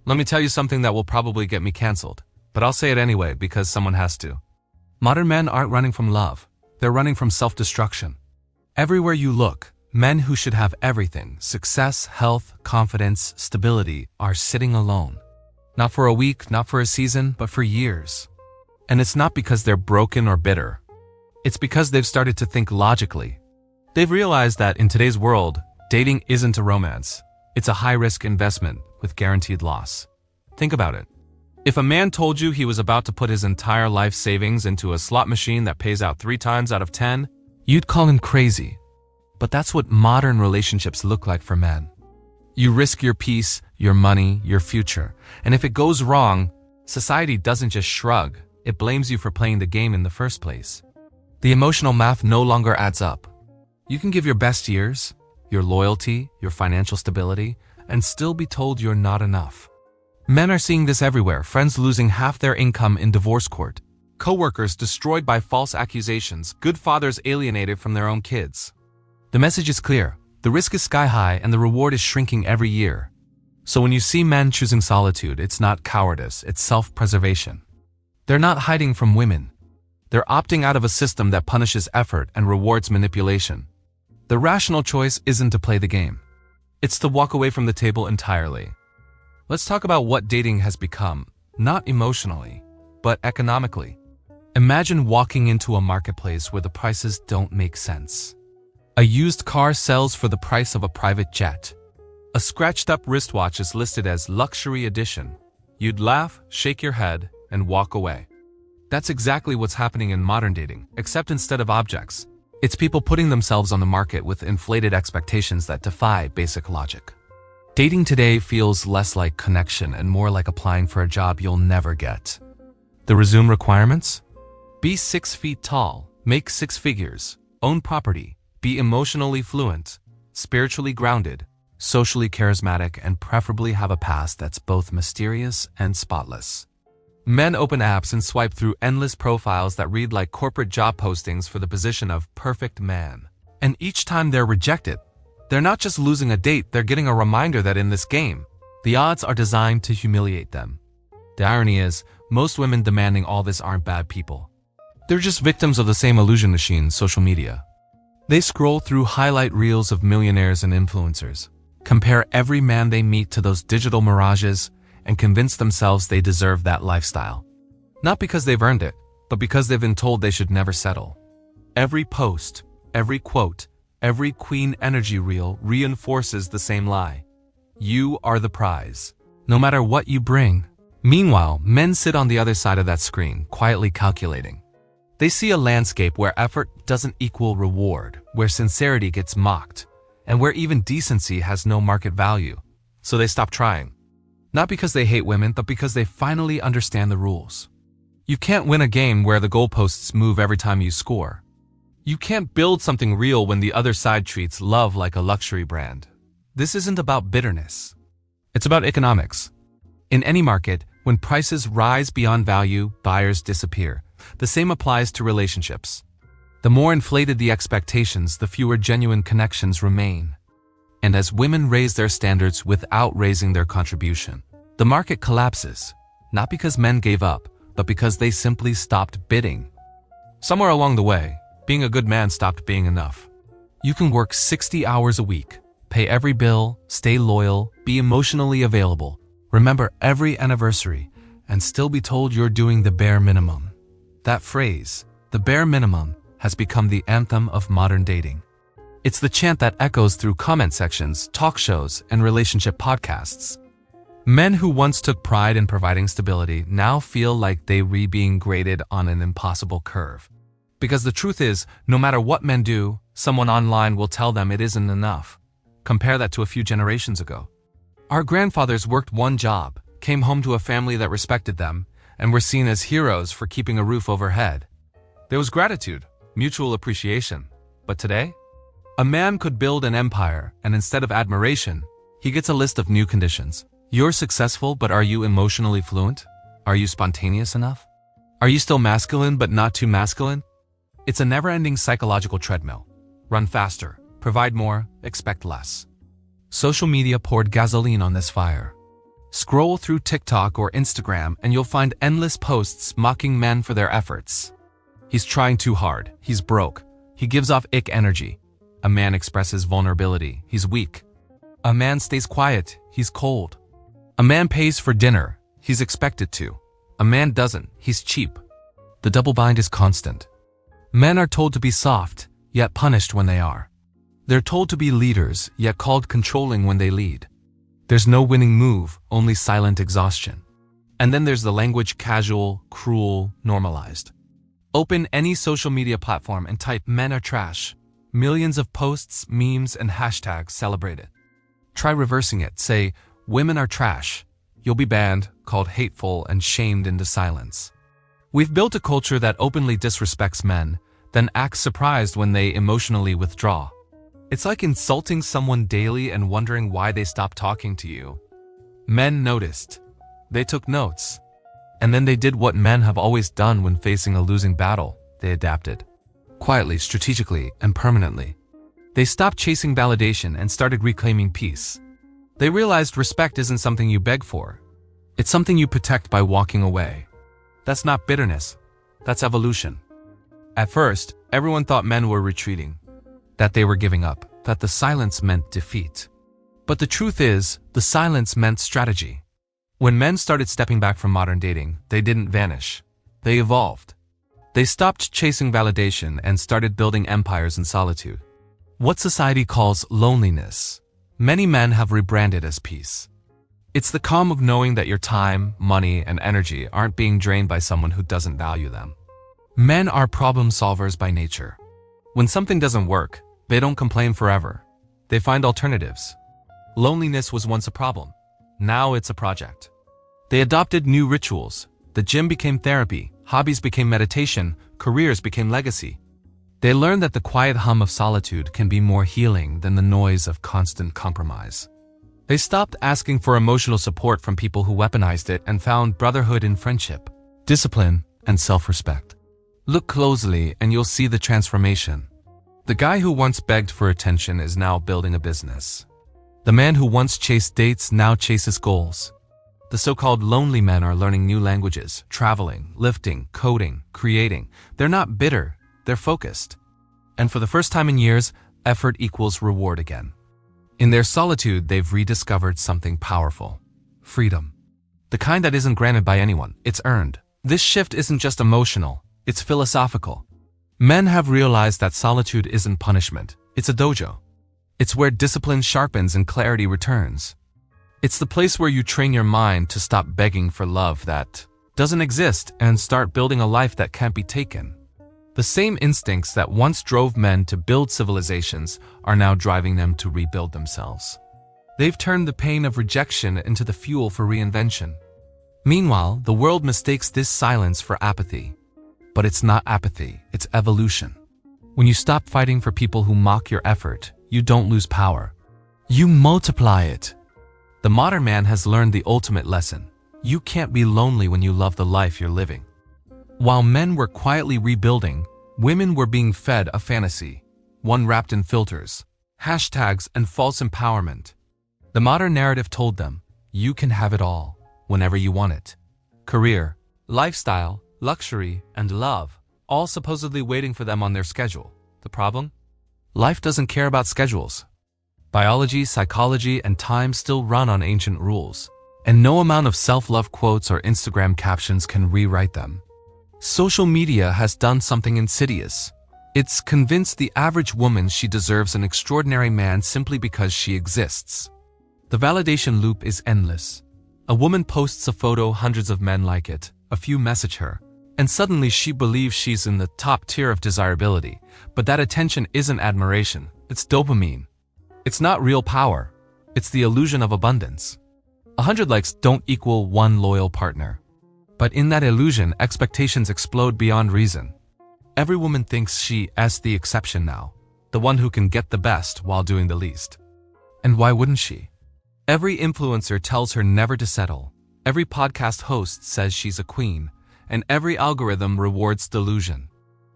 Let me tell you something that will probably get me canceled, but I'll say it anyway because someone has to. Modern men aren't running from love, they're running from self-destruction. Everywhere you look, men who should have everything, success, health, confidence, stability, are sitting alone. Not for a week, not for a season, but for years. And it's not because they're broken or bitter. It's because they've started to think logically. They've realized that in today's world, dating isn't a romance. It's a high-risk investment with guaranteed loss. Think about it. If a man told you he was about to put his entire life savings into a slot machine that pays out 3 times out of 10, you'd call him crazy. But that's what modern relationships look like for men. You risk your peace, your money, your future. And if it goes wrong, society doesn't just shrug. It blames you for playing the game in the first place. The emotional math no longer adds up. You can give your best years, your loyalty, your financial stability, and still be told you're not enough. Men are seeing this everywhere, friends losing half their income in divorce court, co-workers destroyed by false accusations, good fathers alienated from their own kids. The message is clear. The risk is sky high and the reward is shrinking every year. So when you see men choosing solitude, it's not cowardice, it's self-preservation. They're not hiding from women. They're opting out of a system that punishes effort and rewards manipulation. The rational choice isn't to play the game. It's to walk away from the table entirely. Let's talk about what dating has become, not emotionally, but economically. Imagine walking into a marketplace where the prices don't make sense. A used car sells for the price of a private jet. A scratched-up wristwatch is listed as luxury edition. You'd laugh, shake your head, and walk away. That's exactly what's happening in modern dating, except instead of objects, it's people putting themselves on the market with inflated expectations that defy basic logic. Dating today feels less like connection and more like applying for a job you'll never get. The resume requirements? Be 6 feet tall, make 6 figures, own property, be emotionally fluent, spiritually grounded, socially charismatic, and preferably have a past that's both mysterious and spotless. Men open apps and swipe through endless profiles that read like corporate job postings for the position of perfect man. And each time they're rejected, they're not just losing a date, they're getting a reminder that in this game, the odds are designed to humiliate them. The irony is, most women demanding all this aren't bad people. They're just victims of the same illusion machine, social media. They scroll through highlight reels of millionaires and influencers, compare every man they meet to those digital mirages, and convince themselves they deserve that lifestyle. Not because they've earned it, but because they've been told they should never settle. Every post, every quote, every queen energy reel reinforces the same lie. You are the prize, no matter what you bring. Meanwhile, men sit on the other side of that screen, quietly calculating. They see a landscape where effort doesn't equal reward, where sincerity gets mocked, and where even decency has no market value. So they stop trying. Not because they hate women, but because they finally understand the rules. You can't win a game where the goalposts move every time you score. You can't build something real when the other side treats love like a luxury brand. This isn't about bitterness. It's about economics. In any market, when prices rise beyond value, buyers disappear. The same applies to relationships. The more inflated the expectations, the fewer genuine connections remain. And as women raise their standards without raising their contribution, the market collapses, not because men gave up, but because they simply stopped bidding. Somewhere along the way, being a good man stopped being enough. You can work 60 hours a week, pay every bill, stay loyal, be emotionally available, remember every anniversary, and still be told you're doing the bare minimum. That phrase, the bare minimum, has become the anthem of modern dating. It's the chant that echoes through comment sections, talk shows, and relationship podcasts. Men who once took pride in providing stability now feel like they're being graded on an impossible curve. Because the truth is, no matter what men do, someone online will tell them it isn't enough. Compare that to a few generations ago. Our grandfathers worked one job, came home to a family that respected them, and were seen as heroes for keeping a roof overhead. There was gratitude, mutual appreciation. But today, a man could build an empire, and instead of admiration, he gets a list of new conditions. You're successful, but are you emotionally fluent? Are you spontaneous enough? Are you still masculine, but not too masculine? It's a never-ending psychological treadmill. Run faster, provide more, expect less. Social media poured gasoline on this fire. Scroll through TikTok or Instagram and you'll find endless posts mocking men for their efforts. He's trying too hard. He's broke. He gives off ick energy. A man expresses vulnerability. He's weak. A man stays quiet. He's cold. A man pays for dinner. He's expected to. A man doesn't. He's cheap. The double bind is constant. Men are told to be soft, yet punished when they are. They're told to be leaders, yet called controlling when they lead. There's no winning move, only silent exhaustion. And then there's the language casual, cruel, normalized. Open any social media platform and type "men are trash." Millions of posts, memes, and hashtags celebrate it. Try reversing it. Say, "women are trash." You'll be banned, called hateful, and shamed into silence. We've built a culture that openly disrespects men, then acts surprised when they emotionally withdraw. It's like insulting someone daily and wondering why they stopped talking to you. Men noticed. They took notes. And then they did what men have always done when facing a losing battle. They adapted. Quietly, strategically, and permanently. They stopped chasing validation and started reclaiming peace. They realized respect isn't something you beg for. It's something you protect by walking away. That's not bitterness. That's evolution. At first, everyone thought men were retreating, that they were giving up, that the silence meant defeat. But the truth is, the silence meant strategy. When men started stepping back from modern dating, they didn't vanish. They evolved. They stopped chasing validation and started building empires in solitude. What society calls loneliness, many men have rebranded as peace. It's the calm of knowing that your time, money, and energy aren't being drained by someone who doesn't value them. Men are problem solvers by nature. When something doesn't work, they don't complain forever. They find alternatives. Loneliness was once a problem. Now it's a project. They adopted new rituals. The gym became therapy, hobbies became meditation, careers became legacy. They learned that the quiet hum of solitude can be more healing than the noise of constant compromise. They stopped asking for emotional support from people who weaponized it and found brotherhood in friendship, discipline, and self-respect. Look closely and you'll see the transformation. The guy who once begged for attention is now building a business. The man who once chased dates now chases goals. The so-called lonely men are learning new languages, traveling, lifting, coding, creating. They're not bitter, they're focused. And for the first time in years, effort equals reward again. In their solitude, they've rediscovered something powerful. Freedom. The kind that isn't granted by anyone, it's earned. This shift isn't just emotional, it's philosophical. Men have realized that solitude isn't punishment, it's a dojo. It's where discipline sharpens and clarity returns. It's the place where you train your mind to stop begging for love that doesn't exist and start building a life that can't be taken. The same instincts that once drove men to build civilizations are now driving them to rebuild themselves. They've turned the pain of rejection into the fuel for reinvention. Meanwhile, the world mistakes this silence for apathy. But it's not apathy, it's evolution. When you stop fighting for people who mock your effort, you don't lose power. You multiply it. The modern man has learned the ultimate lesson. You can't be lonely when you love the life you're living. While men were quietly rebuilding, women were being fed a fantasy, one wrapped in filters, hashtags, and false empowerment. The modern narrative told them, you can have it all, whenever you want it. Career, lifestyle, luxury, and love, all supposedly waiting for them on their schedule. The problem? Life doesn't care about schedules. Biology, psychology, and time still run on ancient rules, and no amount of self-love quotes or Instagram captions can rewrite them. Social media has done something insidious. It's convinced the average woman she deserves an extraordinary man simply because she exists. The validation loop is endless. A woman posts a photo, hundreds of men like it, a few message her, and suddenly she believes she's in the top tier of desirability. But that attention isn't admiration, it's dopamine. It's not real power, it's the illusion of abundance. 100 likes don't equal one loyal partner. But in that illusion, expectations explode beyond reason. Every woman thinks she is the exception now, the one who can get the best while doing the least. And why wouldn't she? Every influencer tells her never to settle. Every podcast host says she's a queen, and every algorithm rewards delusion.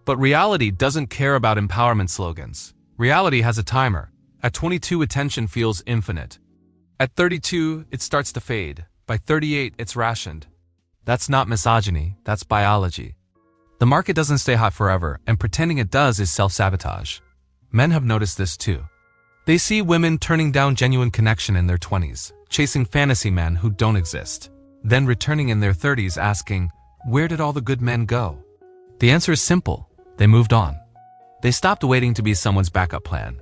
But reality doesn't care about empowerment slogans. Reality has a timer. At 22, attention feels infinite. At 32, it starts to fade. By 38, it's rationed. That's not misogyny, that's biology. The market doesn't stay hot forever, and pretending it does is self-sabotage. Men have noticed this too. They see women turning down genuine connection in their 20s, chasing fantasy men who don't exist, then returning in their 30s asking, where did all the good men go? The answer is simple. They moved on. They stopped waiting to be someone's backup plan.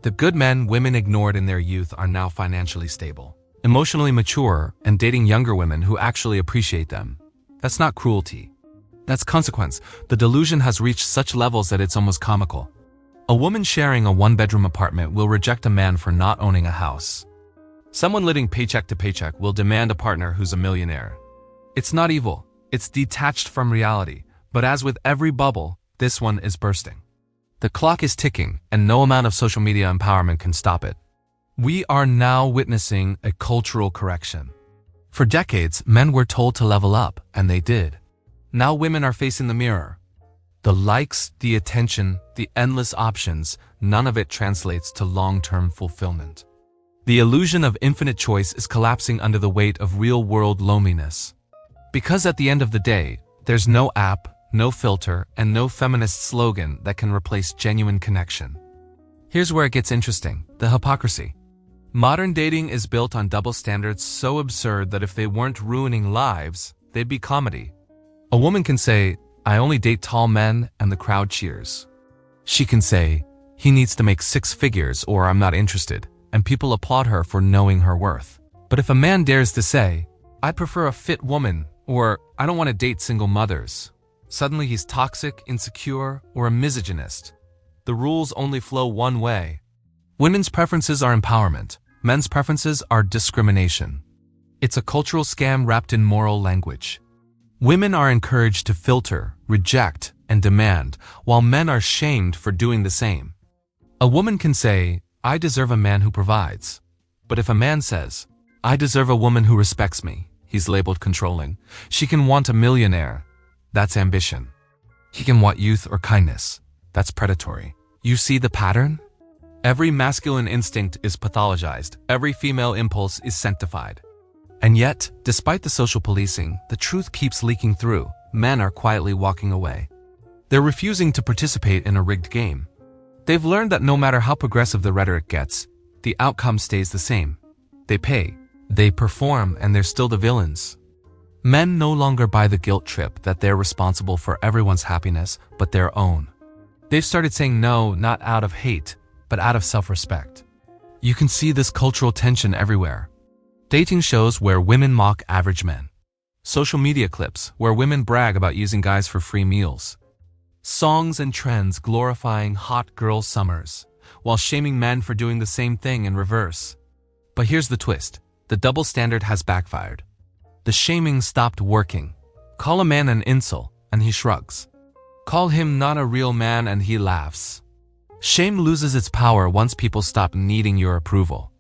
The good men women ignored in their youth are now financially stable, emotionally mature, and dating younger women who actually appreciate them. That's not cruelty. That's consequence. The delusion has reached such levels that it's almost comical. A woman sharing a one-bedroom apartment will reject a man for not owning a house. Someone living paycheck to paycheck will demand a partner who's a millionaire. It's not evil. It's detached from reality. But as with every bubble, this one is bursting. The clock is ticking, and no amount of social media empowerment can stop it. We are now witnessing a cultural correction. For decades, men were told to level up, and they did. Now women are facing the mirror. The likes, the attention, the endless options, none of it translates to long-term fulfillment. The illusion of infinite choice is collapsing under the weight of real-world loneliness. Because at the end of the day, there's no app, no filter, and no feminist slogan that can replace genuine connection. Here's where it gets interesting: the hypocrisy. Modern dating is built on double standards so absurd that if they weren't ruining lives, they'd be comedy. A woman can say, I only date tall men, and the crowd cheers. She can say, he needs to make 6 figures or I'm not interested, and people applaud her for knowing her worth. But if a man dares to say, I'd prefer a fit woman, or I don't want to date single mothers, suddenly he's toxic, insecure, or a misogynist. The rules only flow one way. Women's preferences are empowerment. Men's preferences are discrimination. It's a cultural scam wrapped in moral language. Women are encouraged to filter, reject, and demand, while men are shamed for doing the same. A woman can say, I deserve a man who provides. But if a man says, I deserve a woman who respects me, he's labeled controlling. She can want a millionaire. That's ambition. He can want youth or kindness. That's predatory. You see the pattern? Every masculine instinct is pathologized. Every female impulse is sanctified. And yet, despite the social policing, the truth keeps leaking through. Men are quietly walking away. They're refusing to participate in a rigged game. They've learned that no matter how progressive the rhetoric gets, the outcome stays the same. They pay, they perform, and they're still the villains. Men no longer buy the guilt trip that they're responsible for everyone's happiness but their own. They've started saying no, not out of hate, but out of self-respect. You can see this cultural tension everywhere. Dating shows where women mock average men. Social media clips where women brag about using guys for free meals. Songs and trends glorifying hot girl summers, while shaming men for doing the same thing in reverse. But here's the twist. The double standard has backfired. The shaming stopped working. Call a man an incel, and he shrugs. Call him not a real man, and he laughs. Shame loses its power once people stop needing your approval.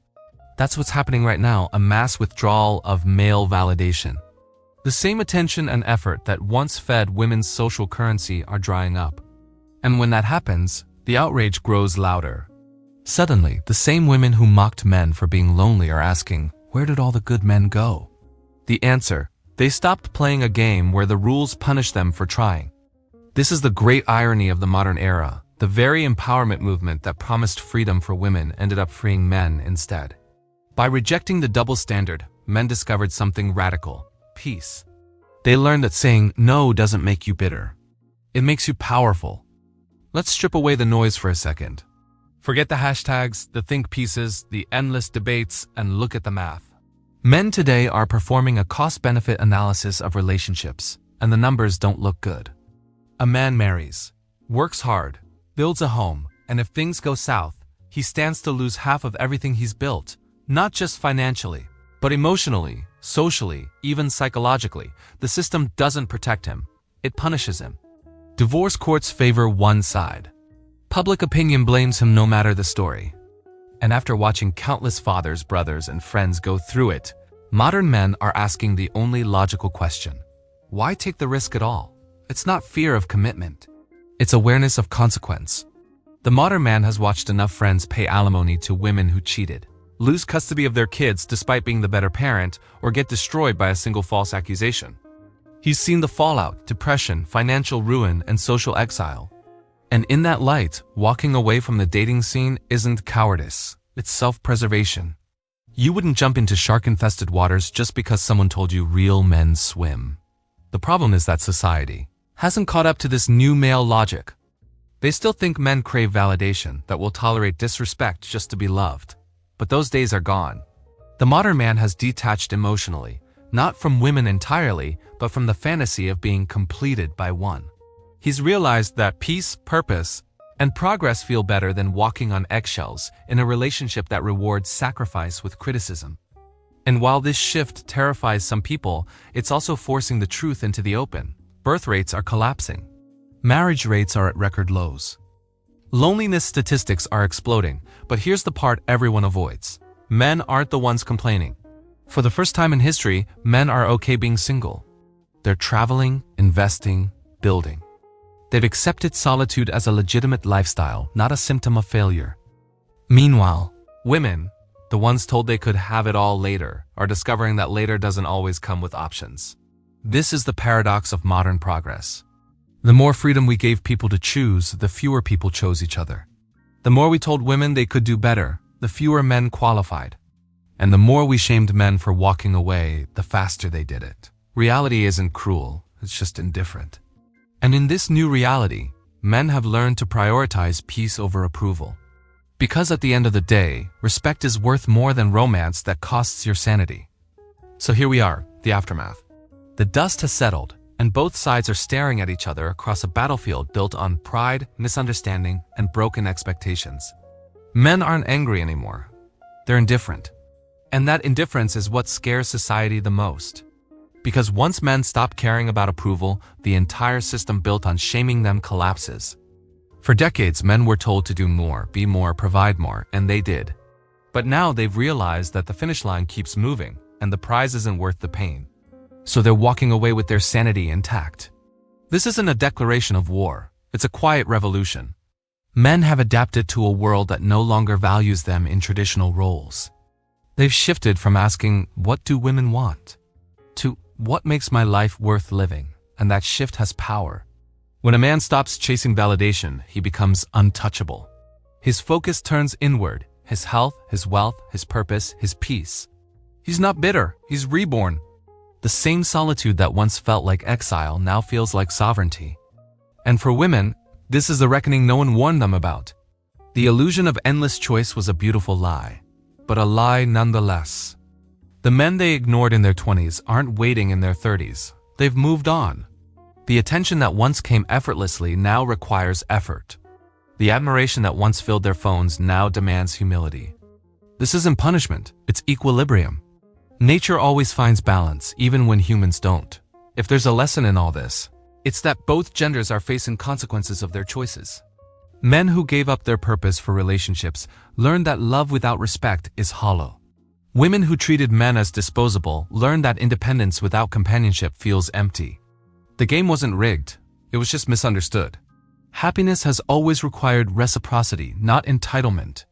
That's what's happening right now, a mass withdrawal of male validation. The same attention and effort that once fed women's social currency are drying up. And when that happens, the outrage grows louder. Suddenly, the same women who mocked men for being lonely are asking, where did all the good men go? The answer: they stopped playing a game where the rules punish them for trying. This is the great irony of the modern era. The very empowerment movement that promised freedom for women ended up freeing men instead. By rejecting the double standard, men discovered something radical: peace. They learned that saying no doesn't make you bitter. It makes you powerful. Let's strip away the noise for a second. Forget the hashtags, the think pieces, the endless debates, and look at the math. Men today are performing a cost-benefit analysis of relationships, and the numbers don't look good. A man marries, works hard, builds a home, and if things go south, he stands to lose half of everything he's built. Not just financially, but emotionally, socially, even psychologically. The system doesn't protect him. It punishes him. Divorce courts favor one side. Public opinion blames him no matter the story. And after watching countless fathers, brothers, and friends go through it, modern men are asking the only logical question: why take the risk at all? It's not fear of commitment. It's awareness of consequence. The modern man has watched enough friends pay alimony to women who cheated. lose custody of their kids despite being the better parent, or get destroyed by a single false accusation. He's seen the fallout, depression, financial ruin, and social exile. And in that light, walking away from the dating scene isn't cowardice, it's self-preservation. You wouldn't jump into shark-infested waters just because someone told you real men swim. The problem is that society hasn't caught up to this new male logic. They still think men crave validation, that will tolerate disrespect just to be loved. But those days are gone. The modern man has detached emotionally, not from women entirely, but from the fantasy of being completed by one. He's realized that peace, purpose, and progress feel better than walking on eggshells in a relationship that rewards sacrifice with criticism. And while this shift terrifies some people, it's also forcing the truth into the open. Birth rates are collapsing. Marriage rates are at record lows. Loneliness statistics are exploding, but here's the part everyone avoids. Men aren't the ones complaining. For the first time in history, men are okay being single. They're traveling, investing, building. They've accepted solitude as a legitimate lifestyle, not a symptom of failure. Meanwhile, women, the ones told they could have it all later, are discovering that later doesn't always come with options. This is the paradox of modern progress. The more freedom we gave people to choose, the fewer people chose each other. The more we told women they could do better, the fewer men qualified. And the more we shamed men for walking away, the faster they did it. Reality isn't cruel, it's just indifferent. And in this new reality, men have learned to prioritize peace over approval. Because at the end of the day, respect is worth more than romance that costs your sanity. So here we are, the aftermath. The dust has settled, and both sides are staring at each other across a battlefield built on pride, misunderstanding, and broken expectations. Men aren't angry anymore. They're indifferent. And that indifference is what scares society the most. Because once men stop caring about approval, the entire system built on shaming them collapses. For decades, men were told to do more, be more, provide more, and they did. But now they've realized that the finish line keeps moving, and the prize isn't worth the pain. So they're walking away with their sanity intact. This isn't a declaration of war, it's a quiet revolution. Men have adapted to a world that no longer values them in traditional roles. They've shifted from asking, "What do women want?" to "What makes my life worth living?" And that shift has power. When a man stops chasing validation, he becomes untouchable. His focus turns inward, his health, his wealth, his purpose, his peace. He's not bitter, he's reborn. The same solitude that once felt like exile now feels like sovereignty. And for women, this is the reckoning no one warned them about. The illusion of endless choice was a beautiful lie, but a lie nonetheless. The men they ignored in their 20s aren't waiting in their 30s. They've moved on. The attention that once came effortlessly now requires effort. The admiration that once filled their phones now demands humility. This isn't punishment, it's equilibrium. Nature always finds balance, even when humans don't. If there's a lesson in all this, it's that both genders are facing consequences of their choices. Men who gave up their purpose for relationships learned that love without respect is hollow. Women who treated men as disposable learned that independence without companionship feels empty. The game wasn't rigged, it was just misunderstood. Happiness has always required reciprocity, not entitlement.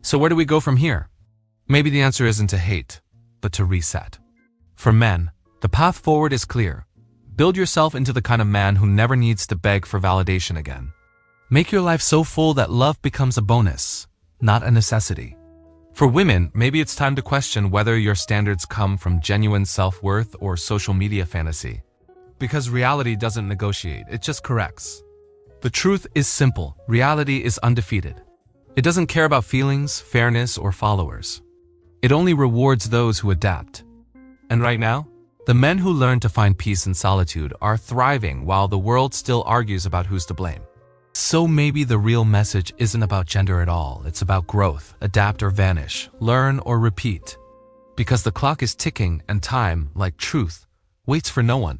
So where do we go from here? Maybe the answer isn't to hate, but to reset. For men, the path forward is clear. Build yourself into the kind of man who never needs to beg for validation again. Make your life so full that love becomes a bonus, not a necessity. For women, maybe it's time to question whether your standards come from genuine self-worth or social media fantasy. Because reality doesn't negotiate, it just corrects. The truth is simple, reality is undefeated. It doesn't care about feelings, fairness, or followers. It only rewards those who adapt. And right now, the men who learn to find peace in solitude are thriving while the world still argues about who's to blame. So maybe the real message isn't about gender at all, it's about growth, adapt or vanish, learn or repeat. Because the clock is ticking and time, like truth, waits for no one.